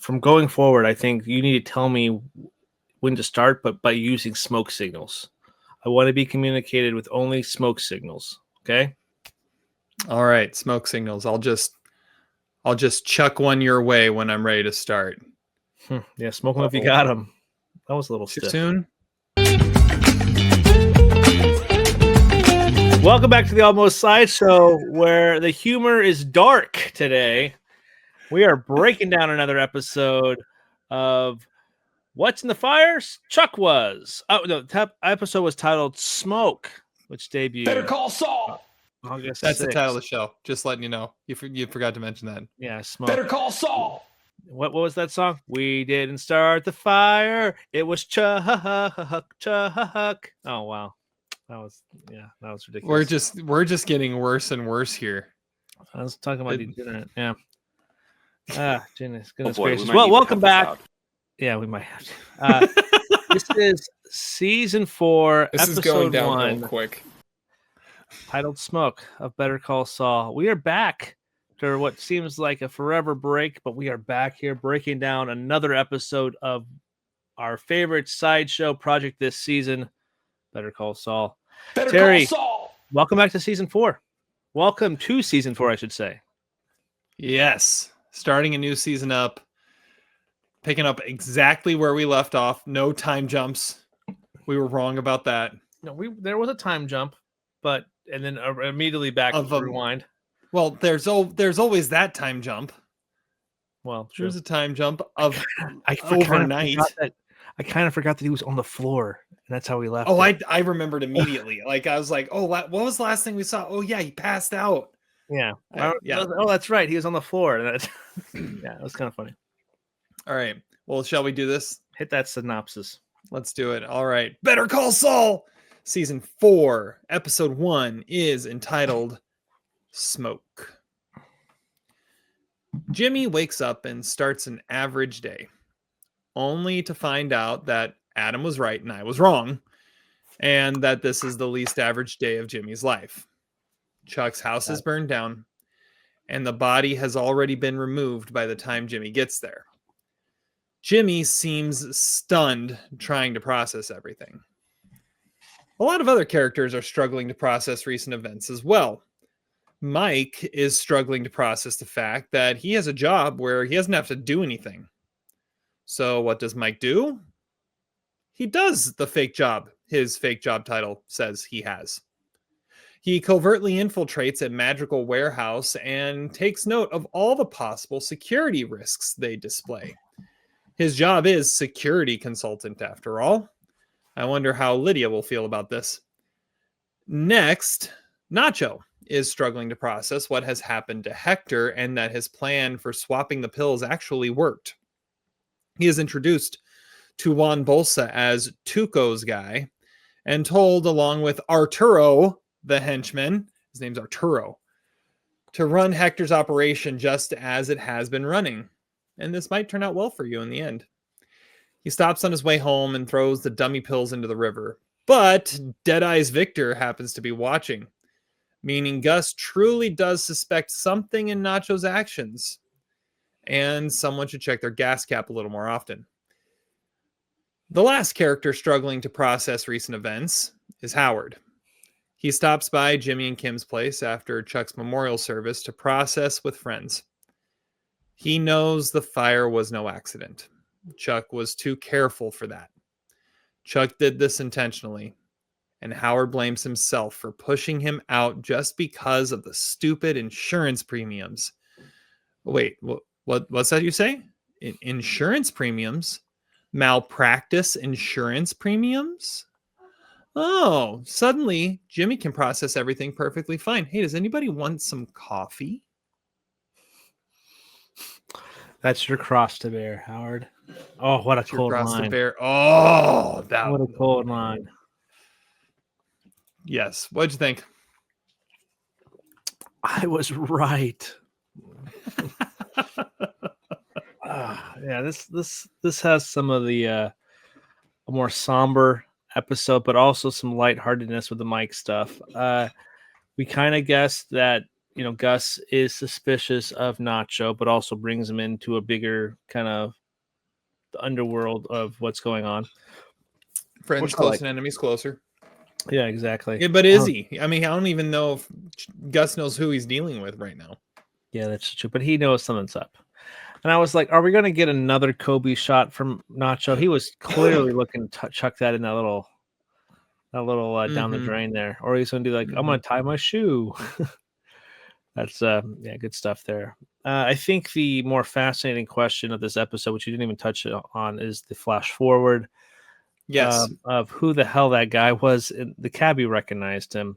from going forward, I think you need to tell me when to start, but by using smoke signals. I want to be communicated with only smoke signals. Okay. All right, smoke signals. I'll just chuck one your way when I'm ready to start. Yeah, smoke them if you got them. That was a little Too stiff. soon? Welcome back to the Almost Sideshow, where the humor is dark today. We are breaking down another episode of What's in the Fires? Chuck was. Oh, no, the episode was titled Smoke, which debuted. Better Call Saul. August That's 6th. the title of the show. Just letting you know. You forgot to mention that. Yeah, Smoke. Better Call Saul. What was that song? We didn't start the fire. It was Chuck. Oh, wow. That was ridiculous. We're just getting worse and worse here. I was talking about the internet. Yeah. Goodness Oh boy, gracious. Well, welcome back. Yeah, we might have to. This is season 4, This is episode going down 1, real quick. titled Smoke of Better Call Saul. We are back after what seems like a forever break, but we are back here breaking down another episode of our favorite sideshow project this season, Better Call Saul. Better Terry, Call Saul. welcome back to season 4. Welcome to season 4, I should say. Yes. Starting a new season up. Picking up exactly where we left off. No time jumps. We were wrong about that. No, there was a time jump, and then immediately back to rewind. Well, there's always that time jump. Well, sure. There's a time jump of overnight. I kind of forgot that he was on the floor, and that's how we left. Oh, I remembered immediately. Like I was like, oh, what was the last thing we saw? Oh yeah, he passed out. Yeah. Yeah. Oh, that's right. He was on the floor. Yeah, it was kind of funny. All right. Well, shall we do this? Hit that synopsis. Let's do it. All right. Better Call Saul. Season 4, episode 1 is entitled Smoke. Jimmy wakes up and starts an average day, only to find out that Adam was right and I was wrong, and that this is the least average day of Jimmy's life. Chuck's house is burned down, and the body has already been removed by the time Jimmy gets there. Jimmy seems stunned trying to process everything. A lot of other characters are struggling to process recent events as well. Mike is struggling to process the fact that he has a job where he doesn't have to do anything. So what does Mike do? He does the fake job his fake job title says he has. He covertly infiltrates a Madrigal warehouse and takes note of all the possible security risks they display. His job is security consultant, after all. I wonder how Lydia will feel about this. Next, Nacho is struggling to process what has happened to Hector and that his plan for swapping the pills actually worked. He is introduced to Juan Bolsa as Tuco's guy and told, along with Arturo, the henchman, his name's Arturo, to run Hector's operation just as it has been running. And this might turn out well for you in the end. He stops on his way home and throws the dummy pills into the river. But Deadeye's Victor happens to be watching, meaning Gus truly does suspect something in Nacho's actions. And someone should check their gas cap a little more often. The last character struggling to process recent events is Howard. He stops by Jimmy and Kim's place after Chuck's memorial service to process with friends. He knows the fire was no accident. Chuck was too careful for that. Chuck did this intentionally, and Howard blames himself for pushing him out just because of the stupid insurance premiums. Wait, what's that you say? Insurance premiums? Malpractice insurance premiums? Oh, suddenly Jimmy can process everything perfectly fine. Hey, does anybody want some coffee? That's your cross to bear, Howard. Oh, what a cold line. To bear. Oh, what a cold line. Yes. What'd you think? I was right. Yeah, this has some of the a more somber episode, but also some lightheartedness with the Mike stuff. We kind of guessed that Gus is suspicious of Nacho, but also brings him into a bigger kind of underworld of what's going on. Friends close and enemies closer. Yeah, exactly. Yeah, but is he? I mean, I don't even know if Gus knows who he's dealing with right now. Yeah, that's true. But he knows something's up. And I was like, are we going to get another Kobe shot from Nacho? He was clearly looking to chuck that in that little down the drain there. Or he's going to do like, I'm going to tie my shoe. That's good stuff there. I think the more fascinating question of this episode, which you didn't even touch on, is the flash forward. Yes. Of who the hell that guy was. The cabbie recognized him.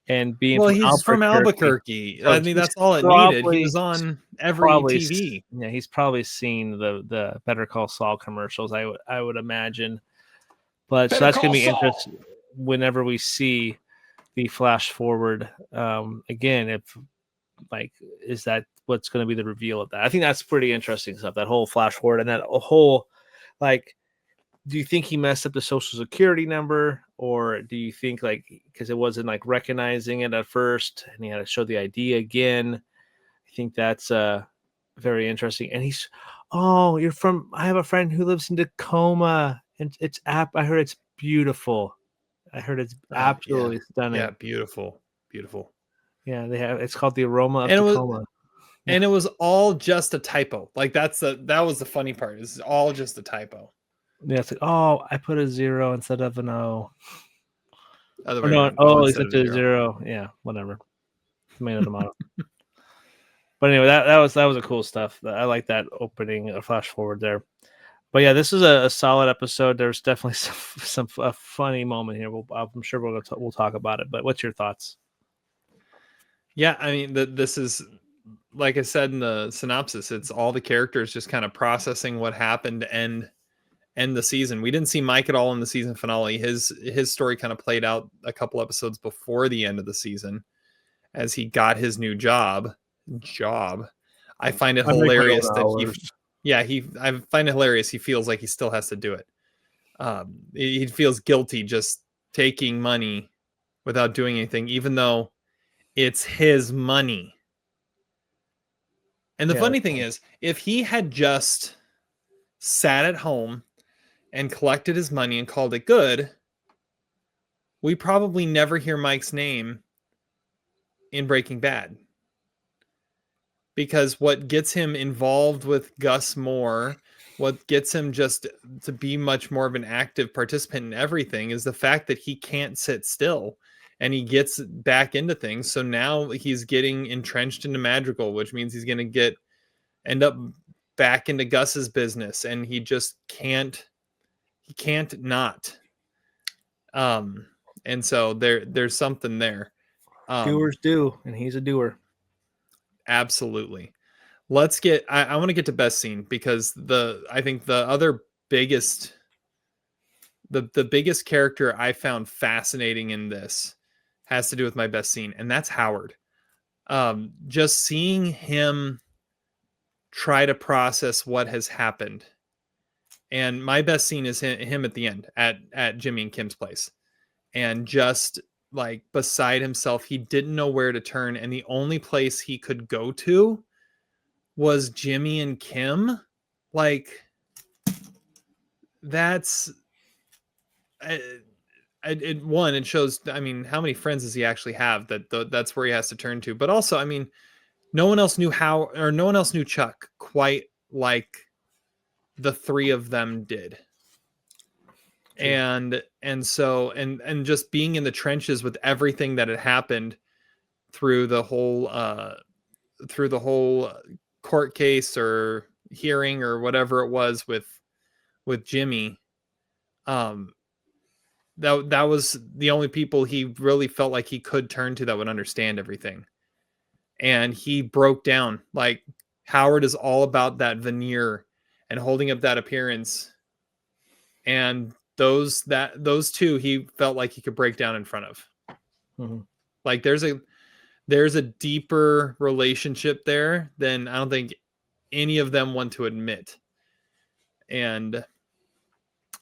And being he's from Albuquerque. I mean, that's all it needed. He was on every TV. Yeah, he's probably seen the Better Call Saul commercials. I would imagine. But so that's going to be interesting whenever we see the flash forward. Again, if is that what's going to be the reveal of that? I think that's pretty interesting stuff. That whole flash forward and that whole do you think he messed up the social security number, or do you think because it wasn't recognizing it at first and he had to show the ID again? I think that's very interesting. And you're from, I have a friend who lives in Tacoma and I heard it's beautiful. I heard it's absolutely stunning. Yeah. Beautiful. Yeah. It's called the Aroma of Tacoma. And it was all just a typo. That was the funny part. It's all just a typo. Yeah, it's I put a 0 instead of an O. It's a 0. Yeah, whatever. Tomato. But anyway, that was a cool stuff. I like that opening, a flash forward there. But yeah, this is a solid episode. There's definitely some funny moment here. I'm sure we'll talk about it. But what's your thoughts? Yeah, I mean, this is, like I said in the synopsis, it's all the characters just kind of processing what happened and end the season. We didn't see Mike at all in the season finale. His story kind of played out a couple episodes before the end of the season as he got his new job. I find it hilarious I find it hilarious. He feels like he still has to do it. He feels guilty just taking money without doing anything, even though it's his money. And the funny thing is, if he had just sat at home and collected his money and called it good, we probably never hear Mike's name in Breaking Bad. Because what gets him involved with Gus more, what gets him just to be much more of an active participant in everything, is the fact that he can't sit still and he gets back into things. So now he's getting entrenched into Madrigal, which means he's going to end up back into Gus's business, and he just can't not. And so there's something there. Doers do, and he's a doer. Absolutely. Let's get, I want to get to best scene, because I think the other biggest, the biggest character I found fascinating in this has to do with my best scene, and that's Howard. Just seeing him try to process what has happened. And my best scene is him at the end at Jimmy and Kim's place. And just beside himself, he didn't know where to turn. And the only place he could go to was Jimmy and Kim. That's it shows, I mean, how many friends does he actually have that's where he has to turn to. But also, I mean, no one else knew Chuck quite like the three of them did. And so just being in the trenches with everything that had happened through the whole court case or hearing or whatever it was with Jimmy, that was the only people he really felt like he could turn to that would understand everything. And he broke down. Howard is all about that veneer and holding up that appearance. And those two he felt like he could break down in front of. Mm-hmm. There's a deeper relationship there than I don't think any of them want to admit. And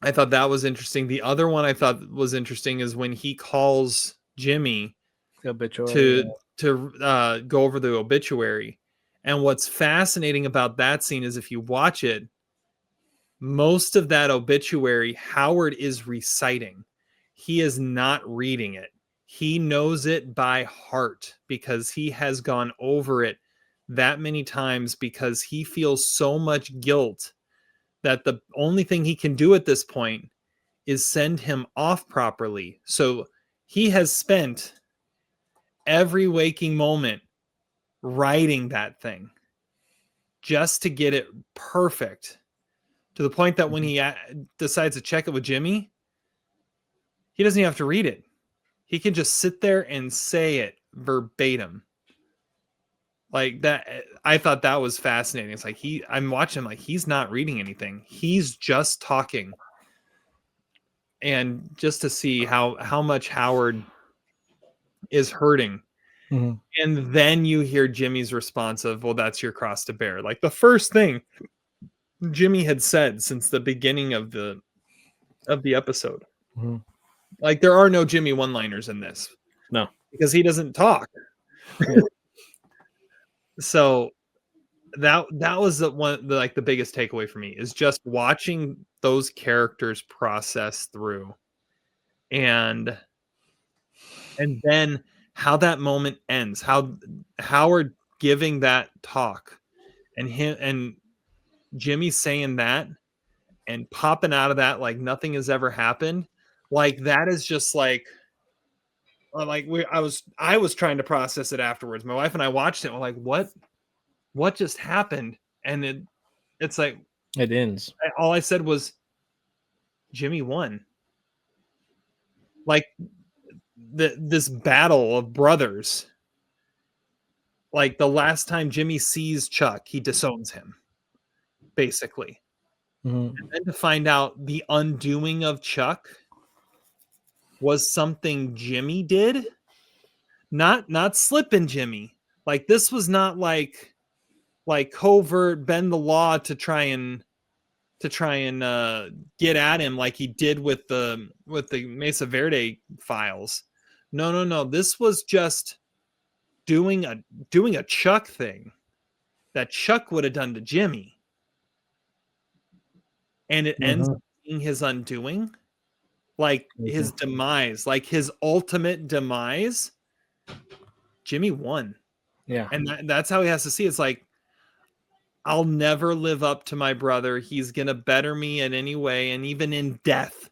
I thought that was interesting. The other one I thought was interesting is when he calls Jimmy to go over the obituary. And what's fascinating about that scene is if you watch it, most of that obituary, Howard is reciting. He is not reading it. He knows it by heart because he has gone over it that many times because he feels so much guilt that the only thing he can do at this point is send him off properly. So he has spent every waking moment writing that thing just to get it perfect, to the point that when he decides to check it with Jimmy, he doesn't even have to read it. He can just sit there and say it verbatim. Like that, I thought that was fascinating. It's like I'm watching him like he's not reading anything. He's just talking. And just to see how much Howard is hurting. Mm-hmm. And then you hear Jimmy's response of, well, that's your cross to bear. Like the first thing Jimmy had said since the beginning of the episode. Mm-hmm. Like there are no Jimmy one-liners in this. No. Because he doesn't talk. So that was the biggest takeaway for me is just watching those characters process through. And then how that moment ends, how Howard giving that talk and him and Jimmy saying that and popping out of that like nothing has ever happened. Like that is just like I was trying to process it afterwards. My wife and I watched it. We're like, what just happened? And it's like it ends. All I said was Jimmy won. Like this battle of brothers. Like the last time Jimmy sees Chuck, he disowns him, basically. Mm-hmm. And then to find out the undoing of Chuck was something Jimmy did, not slipping Jimmy. Like this was not like covert bend the law to try and get at him like he did with the Mesa Verde files. No. This was just doing a Chuck thing that Chuck would have done to Jimmy. And it ends up being his undoing. Like his demise, like his ultimate demise. Jimmy won. Yeah. And that's how he has to see it. It's like, I'll never live up to my brother. He's going to better me in any way. And even in death,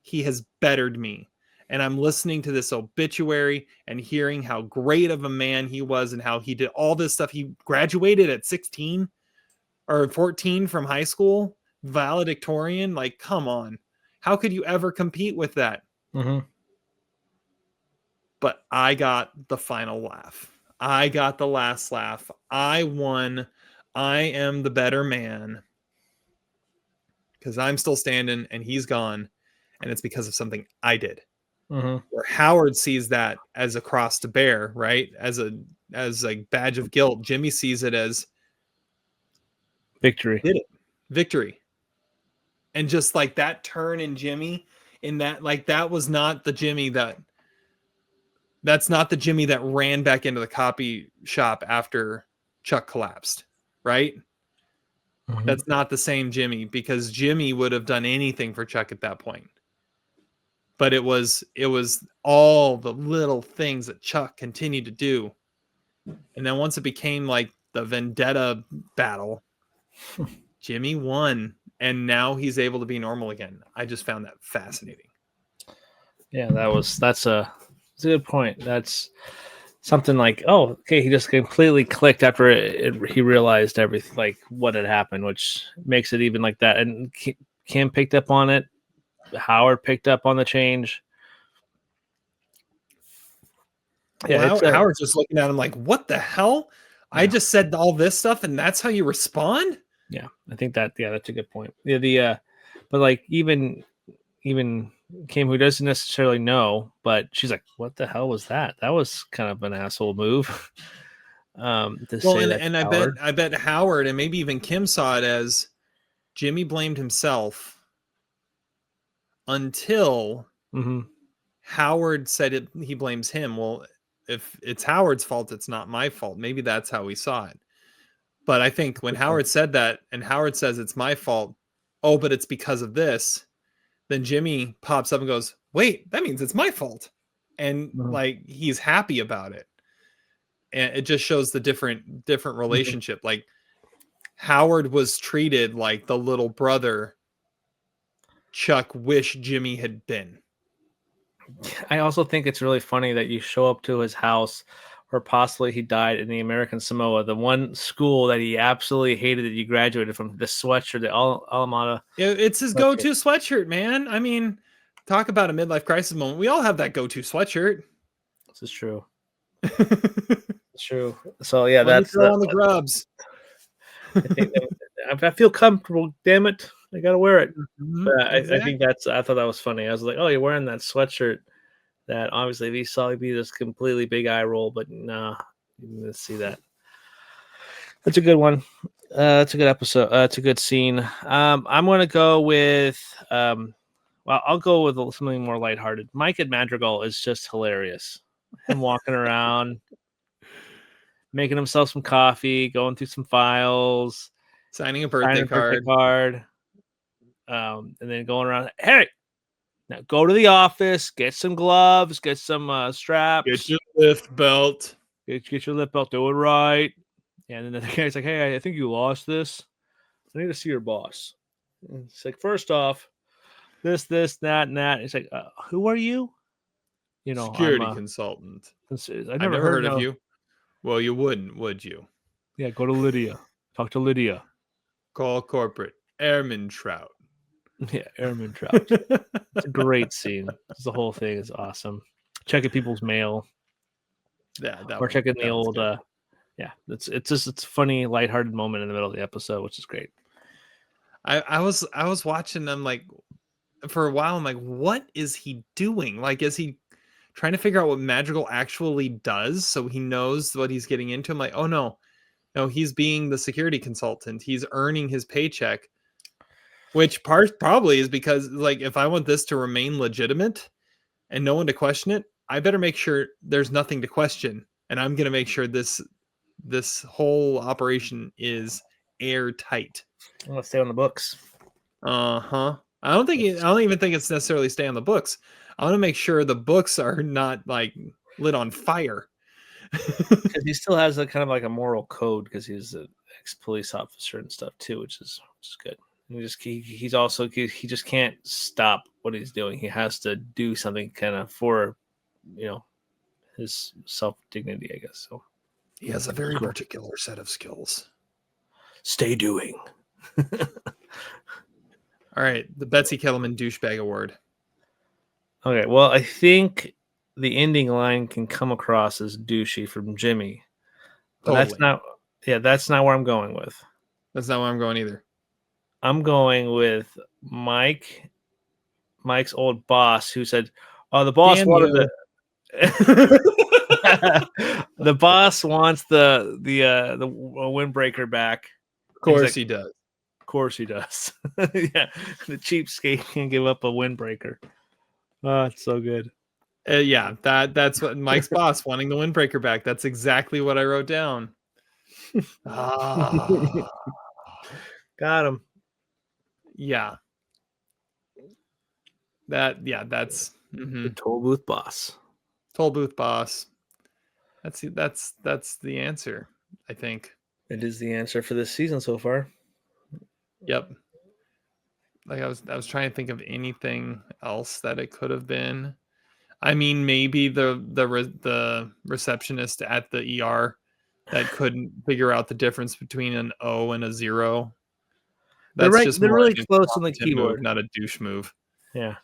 he has bettered me. And I'm listening to this obituary and hearing how great of a man he was and how he did all this stuff. He graduated at 16 or 14 from high school, valedictorian. Like, come on. How could you ever compete with that? Mm-hmm. But I got the final laugh. I got the last laugh. I won. I am the better man. Because I'm still standing and he's gone. And it's because of something I did. Mm-hmm. Where Howard sees that as a cross to bear, right? As a badge of guilt. Jimmy sees it as victory. Did it. Victory. And just like that turn in Jimmy, in that, like that was not the Jimmy that's not the Jimmy that ran back into the copy shop after Chuck collapsed, right? Mm-hmm. That's not the same Jimmy, because Jimmy would have done anything for Chuck at that point. But it was all the little things that Chuck continued to do. And then once it became like the vendetta battle, Jimmy won. And now he's able to be normal again. I just found that fascinating. Yeah, that's a good point. That's something like, oh, okay, he just completely clicked after he realized everything, like what had happened, which makes it even like that. And Kim picked up on it. Howard picked up on the change. Yeah, well, Howard's just looking at him like, what the hell? Yeah. I just said all this stuff and that's how you respond? Yeah, I think that's a good point. Yeah, but like even Kim, who doesn't necessarily know, but she's like, "What the hell was that? That was kind of an asshole move." I bet Howard and maybe even Kim saw it as Jimmy blamed himself until Howard said he blames him. Well, if it's Howard's fault, it's not my fault. Maybe that's how we saw it. But I think when Howard said that, and Howard says it's my fault, oh, but it's because of this, then Jimmy pops up and goes, wait, that means it's my fault. And like, he's happy about it. And it just shows the different relationship. Like, Howard was treated like the little brother Chuck wished Jimmy had been. I also think it's really funny that you show up to his house, or possibly he died in the American Samoa, the one school that he absolutely hated that you graduated from, the sweatshirt, the Alamada. It's his go-to sweatshirt, man. I mean, talk about a midlife crisis moment. We all have that go-to sweatshirt. This is true. It's true. So yeah, that's on the grubs. I feel comfortable. Damn it, I gotta wear it. Exactly. I think I thought that was funny. I was like, oh, you're wearing that sweatshirt. That obviously we saw it'd be this completely big eye roll, but nah, you didn't see that. That's a good one. That's a good episode. It's a good scene. I'm gonna go with I'll go with something more lighthearted. Mike at Madrigal is just hilarious. Him walking around, making himself some coffee, going through some files, signing a birthday card, and then going around. Hey, now go to the office, get some gloves, get some straps, get your lift belt, get your lift belt, do it right. And then the guy's like, "Hey, I think you lost this. I need to see your boss." And it's like, first off, this, that, and that. It's like, who are you? You know, security consultant. I never heard of you. Well, you wouldn't, would you? Yeah, go to Lydia. Talk to Lydia. Call corporate. Ehrmantraut. Yeah, Ehrmantraut. It's a great scene. The whole thing is awesome. Checking people's mail. Yeah, or checking the old. Yeah, it's just a funny, lighthearted moment in the middle of the episode, which is great. I was watching them like for a while. I'm like, what is he doing? Like, is he trying to figure out what Madrigal actually does so he knows what he's getting into? I'm like, oh no, he's being the security consultant. He's earning his paycheck, which probably is because, like, if I want this to remain legitimate and no one to question it, I better make sure there's nothing to question. And I'm going to make sure this whole operation is airtight. I'm going to stay on the books. Uh-huh. I don't even think it's necessarily stay on the books. I want to make sure the books are not like lit on fire. Because he still has a kind of like a moral code, because he's an ex-police officer and stuff too, which is good. He just can't stop what he's doing. He has to do something kind of for, his self-dignity, I guess. So he has a very particular set of skills. Stay doing. All right, the Betsy Kettleman douchebag award. Okay, well, I think the ending line can come across as douchey from Jimmy. But totally. That's not where I'm going with. That's not where I'm going either. I'm going with Mike's old boss, who said, "Oh, the boss wanted the the boss wants the windbreaker back." Of course he does. Of course he does. Yeah, the cheapskate can't give up a windbreaker. Oh, it's so good. Yeah, that's what Mike's boss wanting the windbreaker back. That's exactly what I wrote down. Got him. Yeah. That's the toll booth boss. Toll booth boss. That's the answer, I think. It is the answer for this season so far. Yep. Like I was trying to think of anything else that it could have been. I mean, maybe the receptionist at the ER that couldn't figure out the difference between an O and a 0. They're really close on the keyboard. Move, not a douche move. Yeah.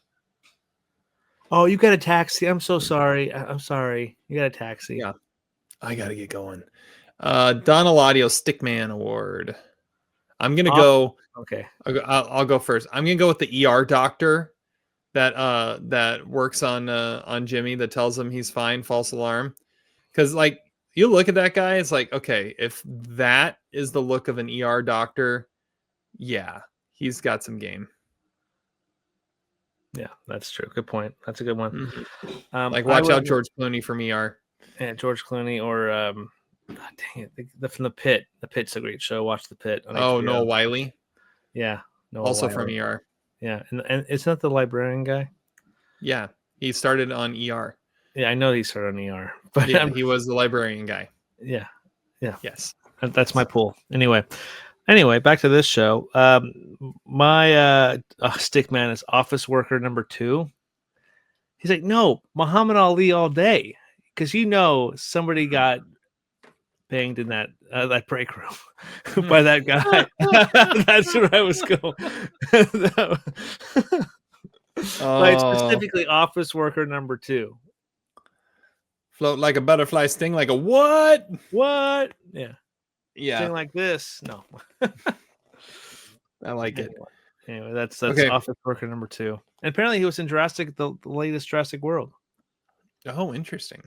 Oh, you got a taxi. I'm so sorry. I'm sorry. You got a taxi. Yeah. I got to get going. Don Eladio Stickman Award. I'm going to go. Okay. I'll go first. I'm going to go with the ER doctor that works on Jimmy, that tells him he's fine. False alarm. Because, like, you look at that guy, it's like, okay, if that is the look of an ER doctor, yeah, he's got some game. Yeah, that's true. Good point. That's a good one. Mm-hmm. Watch out, George Clooney from ER. Yeah, George Clooney or God dang it, from The Pit. The Pit's a great show. Watch The Pit on Oh, HBO. Noah Wiley, Yeah, Noah also Wiley. from ER. Yeah, and isn't that the librarian guy? Yeah, he started on ER. Yeah, I know he started on ER, but Yeah, he was the librarian guy. yeah. Yes, That's my pool. Anyway, back to this show. My stick man is office worker number 2. He's like, no, Muhammad Ali all day, because somebody got banged in that break room by that guy. That's where I was going. Like specifically, office worker number 2. Float like a butterfly, sting like a what? What? Yeah. Yeah, Thing like this. No. I like it. Anyway, that's Okay. office worker number 2. And apparently he was in the latest Jurassic World. Oh, interesting.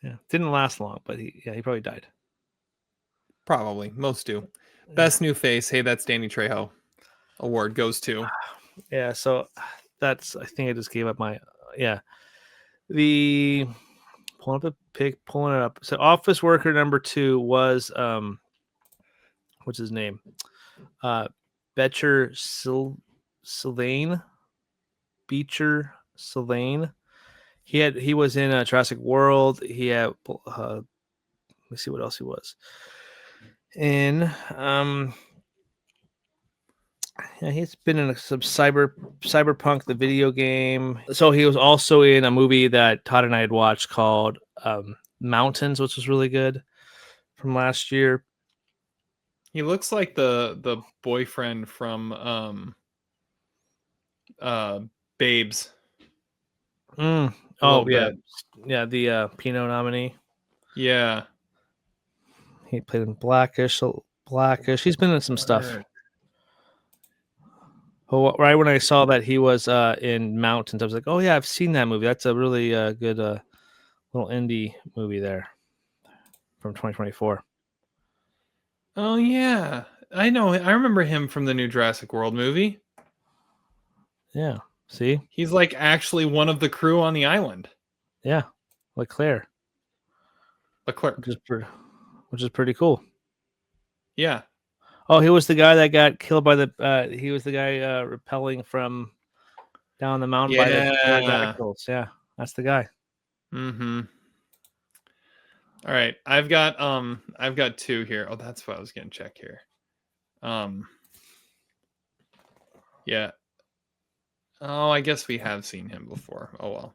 Yeah. Didn't last long, but he probably died. Probably. Most do. Best new face. Hey, that's Danny Trejo. Award goes to. Yeah, so I think I just gave up my the pulling up the pic, pulling it up. So office worker number 2 was what's his name? Beecher Sylvain. Beecher Sylvain. He was in Jurassic World. He had let me see what else he was in. Yeah, he's been in some Cyberpunk, the video game. So he was also in a movie that Todd and I had watched called Mountains, which was really good from last year. He looks like the boyfriend from Babes. Oh yeah, yeah, the Pinot nominee. Yeah, he played in Blackish. He's been in some stuff. Well, right when I saw that he was in Mountains, I was like, "Oh yeah, I've seen that movie. That's a really good little indie movie there from 2024." Oh yeah, I know. I remember him from the new Jurassic World movie. Yeah, see, he's like actually one of the crew on the island. Yeah, Leclerc, which is pretty cool. Yeah. Oh, he was the guy that got killed by the. He was the guy rappelling from down the mountain by the radicals. Yeah, that's the guy. Mm-hmm. All right, I've got 2 here. Oh, that's what I was gonna check here. Yeah. Oh, I guess we have seen him before. Oh well.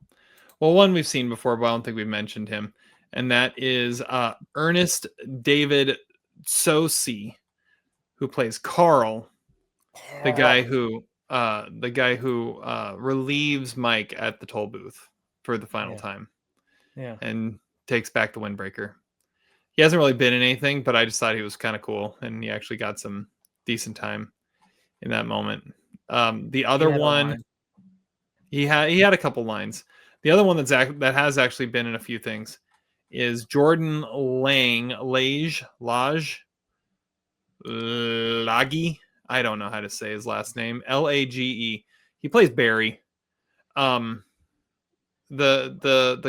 Well, one we've seen before, but I don't think we've mentioned him, and that is Ernest David Sosi, who plays Carl, the guy who relieves Mike at the toll booth for the final time. Yeah. And takes back the windbreaker. He hasn't really been in anything, but I just thought he was kind of cool, and he actually got some decent time in that moment. The other one, he had a couple lines. The other one that has actually been in a few things is Jordan Lage. I don't know how to say his last name. Lage. He plays Barry. The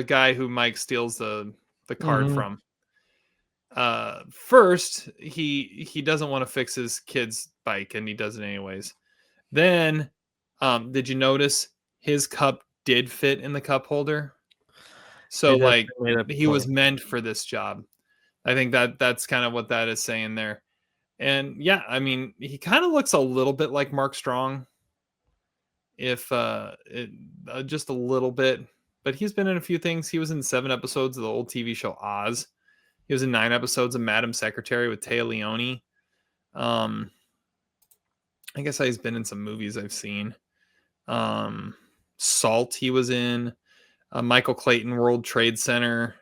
guy who Mike steals the card from. First, he doesn't want to fix his kid's bike, and he does it anyways. Then, did you notice his cup did fit in the cup holder? So like he was meant for this job. I think that's kind of what that is saying there. And yeah, I mean, he kind of looks a little bit like Mark Strong, if just a little bit. But he's been in a few things. He was in 7 episodes of the old TV show Oz. He was in 9 episodes of Madam Secretary with Téa Leoni. I guess he's been in some movies I've seen. Salt he was in. Michael Clayton, World Trade Center.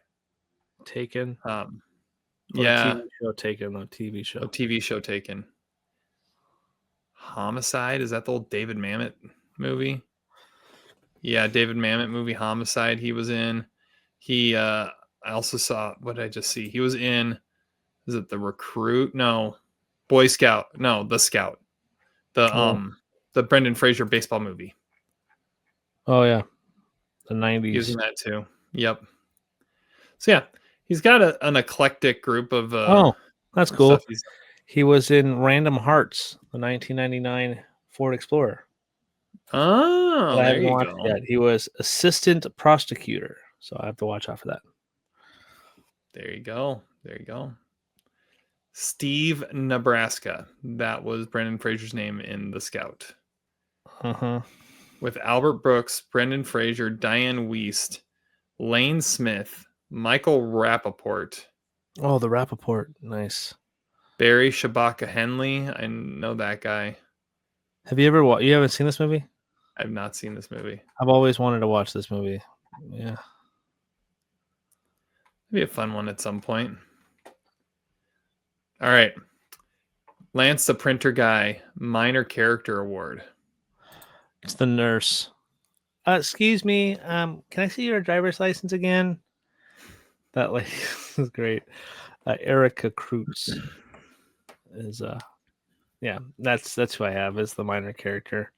Taken. Yeah. TV show Taken. A TV show. A TV show Taken. Homicide. Is that the old David Mamet movie? Yeah, David Mamet movie Homicide he was in. I also saw, what did I just see? He was in, is it The Recruit? No. Boy Scout. No, The Scout. The Brendan Fraser baseball movie. Oh yeah. The 90s. He was in that too. Yep. So yeah, he's got an eclectic group of that's cool. stuff. He was in Random Hearts, the 1999 Ford Explorer. Oh, I there haven't you watched go. it yet. He was assistant prosecutor, so I have to watch out for that. There you go. There you go. Steve Nebraska. That was Brendan Fraser's name in The Scout. Uh-huh. With Albert Brooks, Brendan Fraser, Diane Wiest, Lane Smith, Michael Rappaport. Oh, the Rappaport. Nice. Barry Shabaka Henley. I know that guy. Have you ever you haven't seen this movie? I've not seen this movie. I've always wanted to watch this movie. Yeah. Maybe a fun one at some point. All right. Lance the Printer Guy, Minor Character Award. It's the nurse. Excuse me. Can I see your driver's license again? That lady is great. Erica Kreutz is yeah, that's who I have as the minor character.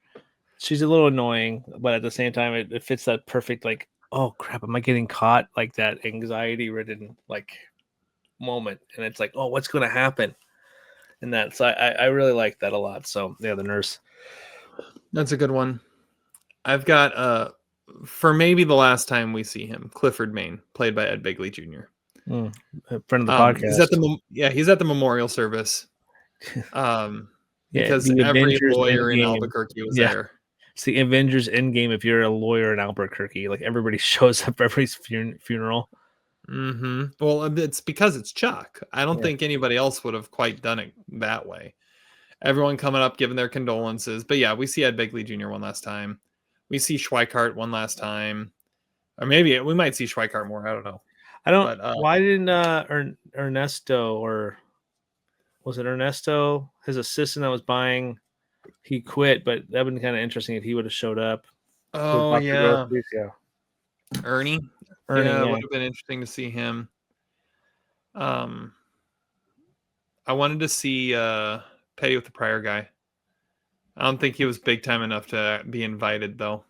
She's a little annoying, but at the same time it fits that perfect, like, oh crap, am I getting caught? Like that anxiety ridden like moment. And it's like, oh, what's gonna happen? And that's I really like that a lot. So yeah, the nurse. That's a good one. I've got for maybe the last time we see him, Clifford Maine, played by Ed Begley Jr. A friend of the podcast. He's at the memorial service. Because every Avengers lawyer in Endgame. Albuquerque was there. It's the Avengers Endgame if you're a lawyer in Albuquerque. Like everybody shows up for everybody's funeral. Mm-hmm. Well, it's because it's Chuck. I don't think anybody else would have quite done it that way. Everyone coming up, giving their condolences. But yeah, we see Ed Begley Jr. one last time. We see Schweikart one last time. Or maybe we might see Schweikart more. I don't know. Why didn't Ernesto, or was it Ernesto, his assistant that was buying, he quit, but that would be kind of interesting if he would have showed up. Oh, yeah. Ernie. Ernie, yeah, it would have been interesting to see him. I wanted to see Petty with the Prior Guy. I don't think he was big time enough to be invited, though.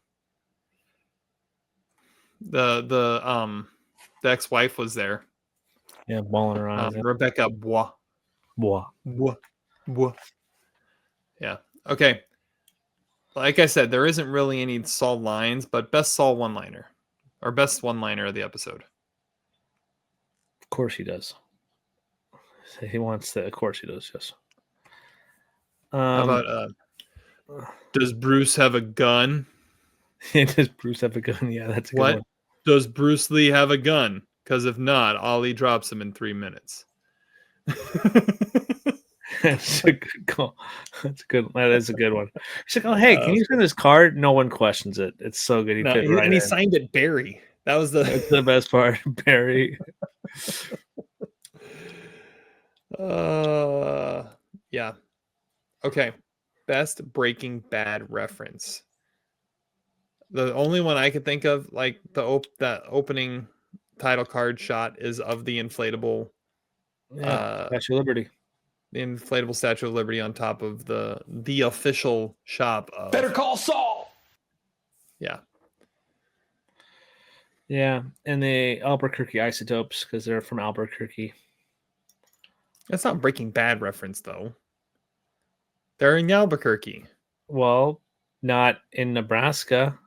The ex-wife was there. Yeah, balling around. Rebecca Bois. Yeah. Okay. Like I said, there isn't really any Saul lines, but best Saul one-liner. Or best one-liner of the episode. Of course he does. He wants to. Of course he does, yes. How about, does Bruce have a gun? Does Bruce have a gun? Yeah, that's a good one. Does Bruce Lee have a gun? Because if not, Ollie drops him in 3 minutes. That's a good call. That's good. That is a good one. He's like, oh, hey, can you send this card? No one questions it. It's so good. He signed it Barry. That's the best part. Barry. Yeah. Okay. Best Breaking Bad reference. The only one I could think of, like that opening title card shot, is of the inflatable Statue of Liberty. The inflatable Statue of Liberty on top of the official shop of Better Call Saul. Yeah. Yeah, and the Albuquerque isotopes, because they're from Albuquerque. That's not Breaking Bad reference, though. They're in Albuquerque. Well, not in Nebraska.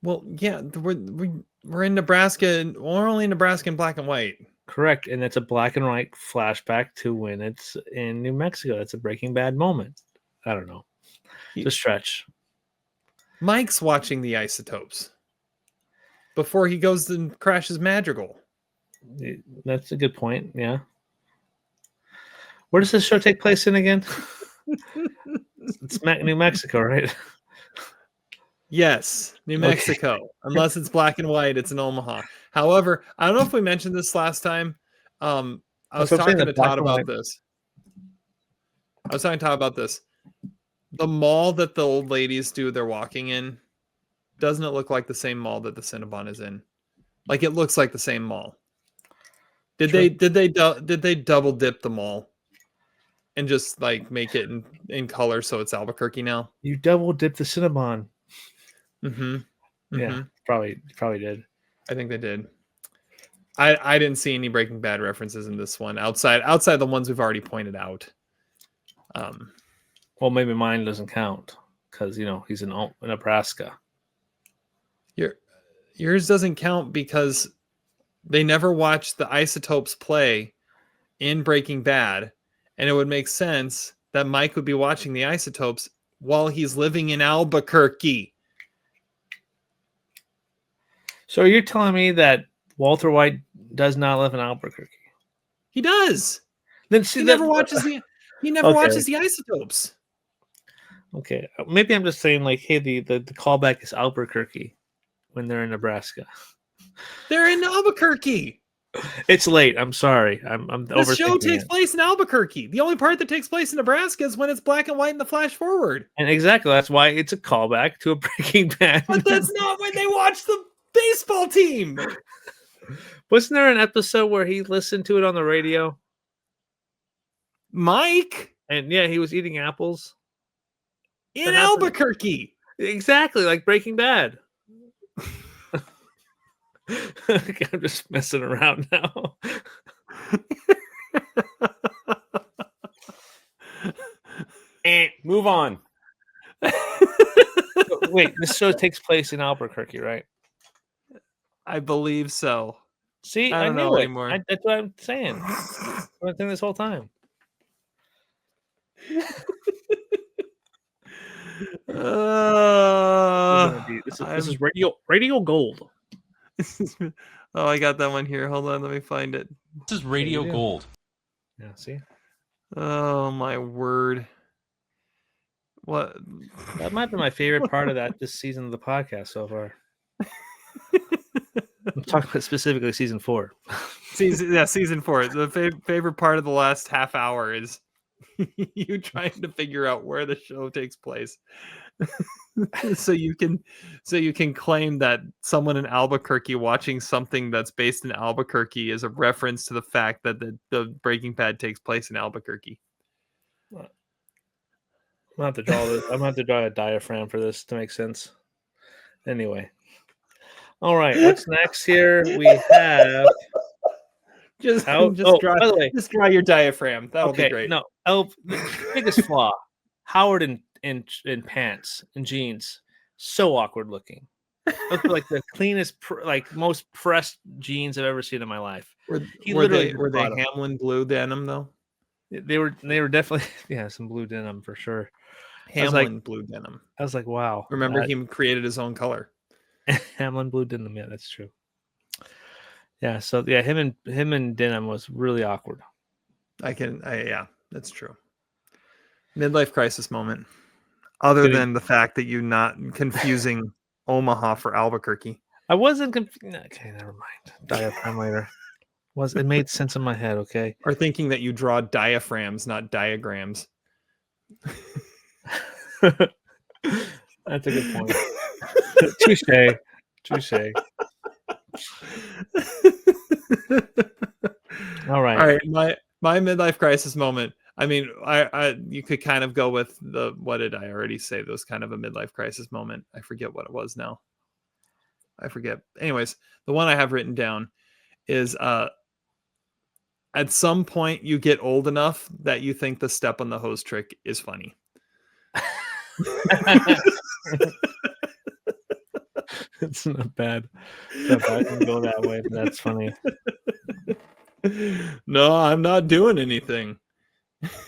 Well, yeah, we're in Nebraska. We're only in Nebraska in black and white. Correct, and it's a black and white flashback to when it's in New Mexico. That's a Breaking Bad moment. I don't know. It's a stretch. Mike's watching the isotopes before he goes and crashes Madrigal. That's a good point. Yeah. Where does this show take place in again? It's New Mexico, right? Yes, New Mexico. Okay. Unless it's black and white, it's in Omaha. However, I don't know if we mentioned this last time. I was talking to Todd about this. The mall that the old ladies do their walking in, doesn't it look like the same mall that the Cinnabon is in? Like, it looks like the same mall. Did they double dip the mall and just like make it in color so it's Albuquerque now? You double dip the Cinnabon. Mm-hmm. Yeah, probably did. I think they did. I didn't see any Breaking Bad references in this one outside the ones we've already pointed out. Well, maybe mine doesn't count because he's in Nebraska. Yours doesn't count because they never watched the Isotopes play in Breaking Bad, and it would make sense that Mike would be watching the Isotopes while he's living in Albuquerque. So you're telling me that Walter White does not live in Albuquerque? He does. Then see, he never watches the Isotopes. Okay, maybe I'm just saying like, hey, the callback is Albuquerque when they're in Nebraska. They're in Albuquerque. It's late. I'm sorry. I'm This show takes place in Albuquerque. The only part that takes place in Nebraska is when it's black and white in the flash forward. And exactly, that's why it's a callback to a Breaking Bad. But that's not when they watch the baseball team. Wasn't there an episode where he listened to it on the radio? Mike? And yeah, he was eating apples. In Albuquerque. Exactly, like Breaking Bad. I'm just messing around now. And move on. Wait, this show takes place in Albuquerque, right? I believe so. See, I don't know anymore. That's what I'm saying. I've been saying this whole time. This is Radio Gold. Oh, I got that one here. Hold on, let me find it. This is Radio Gold. Yeah, see? Oh my word. What? That might be my favorite part of this season of the podcast so far. I'm talking about specifically season 4. Season 4. The favorite part of the last half hour is you trying to figure out where the show takes place. so you can claim that someone in Albuquerque watching something that's based in Albuquerque is a reference to the fact that the Breaking Bad takes place in Albuquerque. I'm gonna have to draw a diaphragm for this to make sense. Anyway. All right, what's next here? We have just draw your diaphragm. That'll be great. No, the biggest flaw. Howard in pants and jeans, so awkward looking. Looked like the cleanest, most pressed jeans I've ever seen in my life. Were they Hamlin blue denim though? They were definitely some blue denim for sure. Hamlin blue denim. I was like, wow. Remember, he created his own color. Hamlin blue denim. Yeah, that's true. Yeah, so yeah, him and denim was really awkward. Yeah, that's true. Midlife crisis moment. Other than the fact that you're not confusing Omaha for Albuquerque. I wasn't confused. Okay, never mind. Diaphragm later. It made sense in my head, okay? Or thinking that you draw diaphragms, not diagrams. That's a good point. Touche. All right. My midlife crisis moment. I mean, you could kind of go with what did I already say? That was kind of a midlife crisis moment. I forget what it was now. I forget. Anyways, the one I have written down is at some point you get old enough that you think the step on the hose trick is funny. It's not bad. I can go that way, but that's funny. No, I'm not doing anything.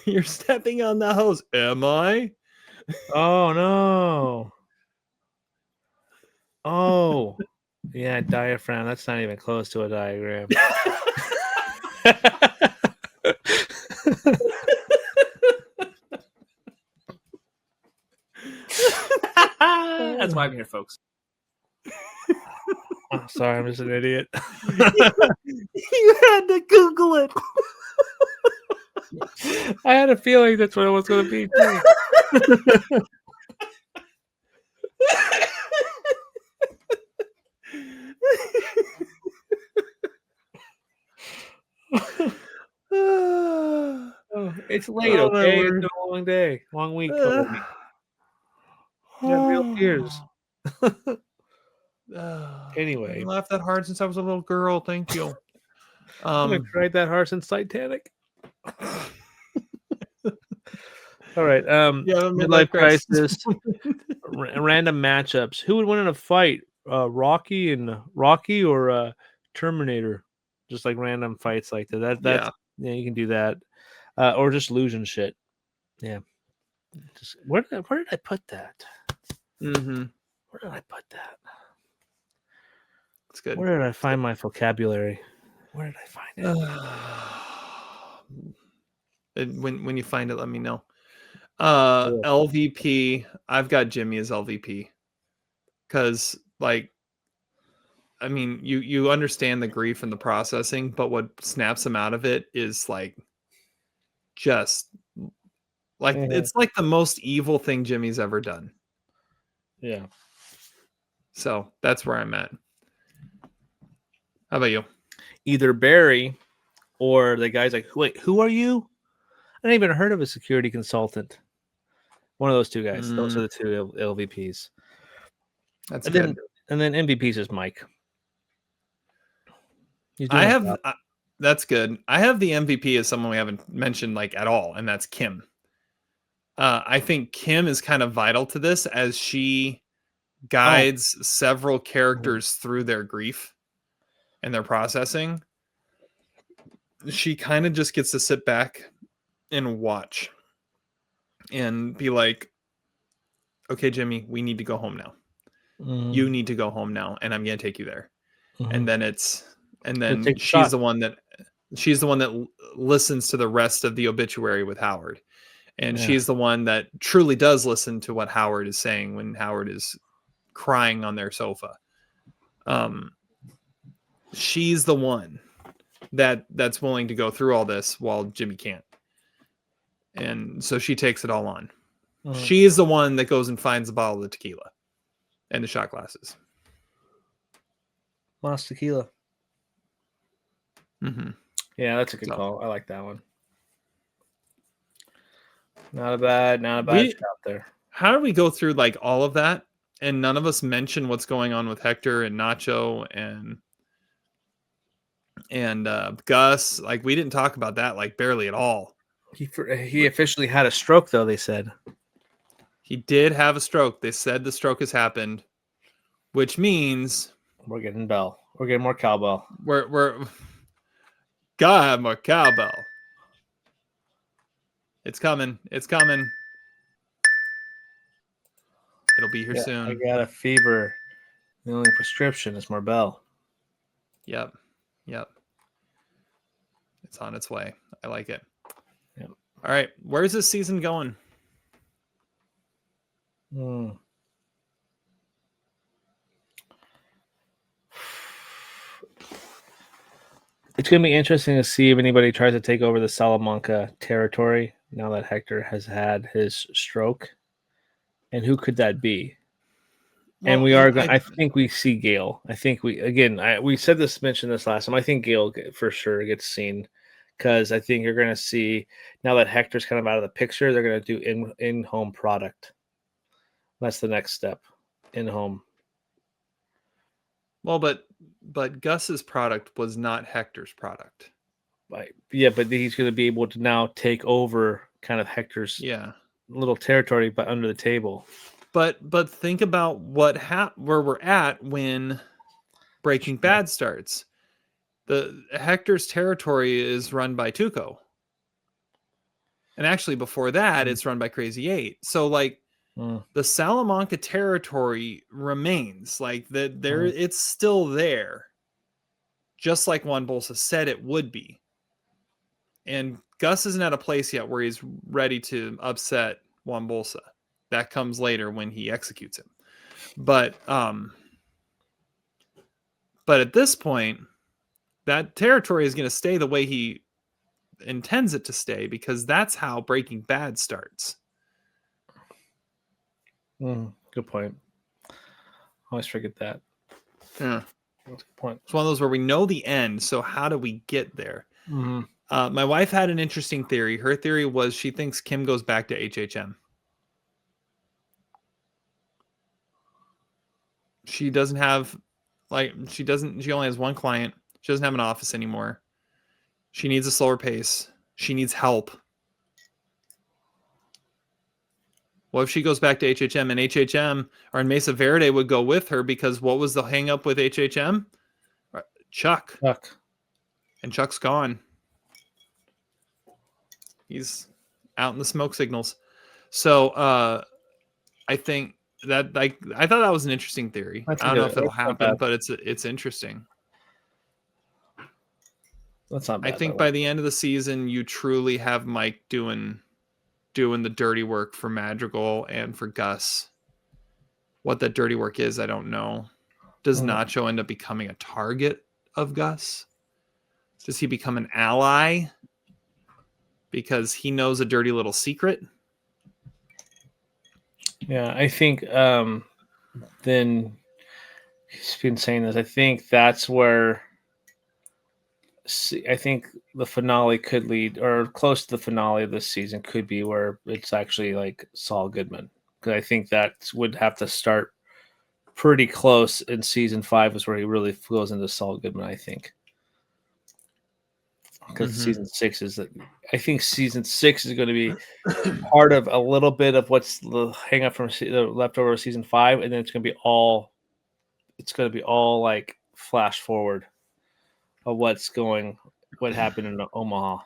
You're stepping on the hose. Am I? Oh, no. Oh. Yeah, diaphragm. That's not even close to a diagram. That's why I'm here, folks. Oh, sorry, I'm just an idiot. You had to Google it. I had a feeling that's what it was going to be, too. It's late, okay? It's been a long day. Long week. Real tears. Anyway. I laughed that hard since I was a little girl. Thank you. I tried that horse in Titanic. All right. Midlife crisis. Random matchups. Who would win in a fight? Rocky or Terminator? Just like random fights like that. That's yeah, you can do that. Or just losing shit. Yeah. Just where did I put that? Mm-hmm. Where did I put that? That's good. Where did I find my vocabulary? Where did I find it? When you find it, let me know. LVP. I've got Jimmy as LVP because, like, I mean, you understand the grief and the processing, but what snaps him out of it is like, just like it's like the most evil thing Jimmy's ever done. Yeah. So that's where I'm at. How about you? Either Barry or the guy's like, wait, who are you? I didn't even heard of a security consultant. One of those two guys. Those are the two LVPs. That's and good. Then MVPs is Mike. That's good. I have the MVP as someone we haven't mentioned like at all, and that's Kim. I think Kim is kind of vital to this as she guides several characters through their grief and their processing. She kind of just gets to sit back and watch and be like, okay, Jimmy, we need to go home now. You need to go home now, and I'm going to take you there. And then she's the one that listens to the rest of the obituary with Howard. And she's the one that truly does listen to what Howard is saying when Howard is crying on their sofa. She's the one that's willing to go through all this while Jimmy can't. And so she takes it all on. She is the one that goes and finds a bottle of tequila and the shot glasses. Lost tequila. Mm-hmm. Yeah, that's a good call. I like that one. Not a bad shot there. How do we go through like all of that and none of us mention what's going on with Hector and Nacho and Gus? Like, we didn't talk about that like barely at all. He officially had a stroke, though, they said. He did have a stroke. They said the stroke has happened, which means we're getting bell. We're getting more cowbell. We're God, more cowbell. It's coming. It's coming. It'll be here soon. I got a fever. The only prescription is more bell. Yep. It's on its way. I like it. Yep. All right. Where's this season going? It's going to be interesting to see if anybody tries to take over the Salamanca territory now that Hector has had his stroke. And who could that be? Well, and we are going. I think we see Gale. I think we mentioned this last time. I think Gale for sure gets seen because I think you're going to see now that Hector's kind of out of the picture. They're going to do in-home product. That's the next step, in-home. Well, but Gus's product was not Hector's product. Right. Yeah, but he's going to be able to now take over kind of Hector's little territory, but under the table. But think about where we're at when Breaking Bad starts. The Hector's territory is run by Tuco. And actually before that, it's run by Crazy 8. So like the Salamanca territory remains. Like it's still there. Just like Juan Bolsa said it would be. And Gus isn't at a place yet where he's ready to upset Juan Bolsa. That comes later when he executes him. But at this point, that territory is going to stay the way he intends it to stay because that's how Breaking Bad starts. Good point. I always forget that. Yeah. That's a good point. It's one of those where we know the end, so how do we get there? Mm-hmm. My wife had an interesting theory. Her theory was she thinks Kim goes back to HHM. She only has one client. She doesn't have an office anymore. She needs a slower pace. She needs help. What if she goes back to HHM and HHM or Mesa Verde would go with her because what was the hang up with HHM? Chuck. And Chuck's gone. He's out in the smoke signals. So I think that I thought that was an interesting theory. I don't know if it'll happen, but it's interesting. That's not bad. I think by the end of the season, you truly have Mike doing the dirty work for Madrigal and for Gus. What that dirty work is, I don't know. Does Nacho end up becoming a target of Gus? Does he become an ally because he knows a dirty little secret? Yeah, I think then he's been saying this. I think that's where I think the finale could lead, or close to the finale of this season could be where it's actually like Saul Goodman. Because I think that would have to start pretty close in season 5 is where he really goes into Saul Goodman, I think. Because season 6 is I think season 6 is going to be part of a little bit of what's the hang up from the leftover of season 5, and then it's going to be all like flash forward of what happened in Omaha.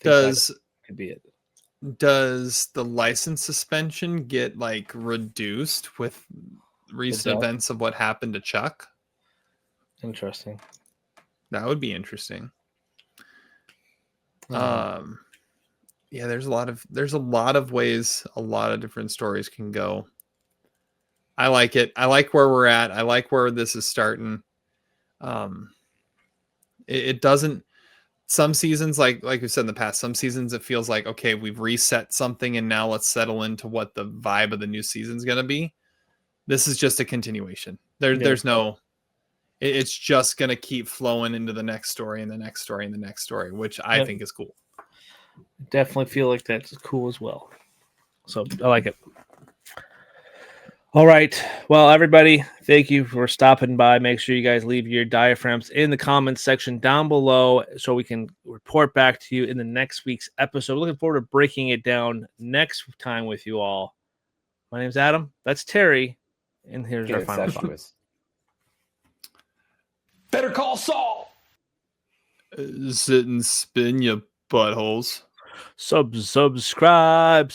Does could be it. Does the license suspension get like reduced with recent events of what happened to Chuck? Interesting. That would be interesting. Yeah, there's a lot of ways a lot of different stories can go. I like it. I like where we're at. I like where this is starting. It doesn't, some seasons, like we said in the past, some seasons it feels like, okay, we've reset something and now let's settle into what the vibe of the new season's going to be. This is just a continuation. There's no, it's just going to keep flowing into the next story and the next story and the next story, which I think is cool. Definitely feel like that's cool as well. So I like it. All right. Well, everybody, thank you for stopping by. Make sure you guys leave your diaphragms in the comments section down below so we can report back to you in the next week's episode. Looking forward to breaking it down next time with you all. My name's Adam. That's Terry. And here's our final thoughts. Better Call Saul. Sit and spin, you buttholes. Subscribe.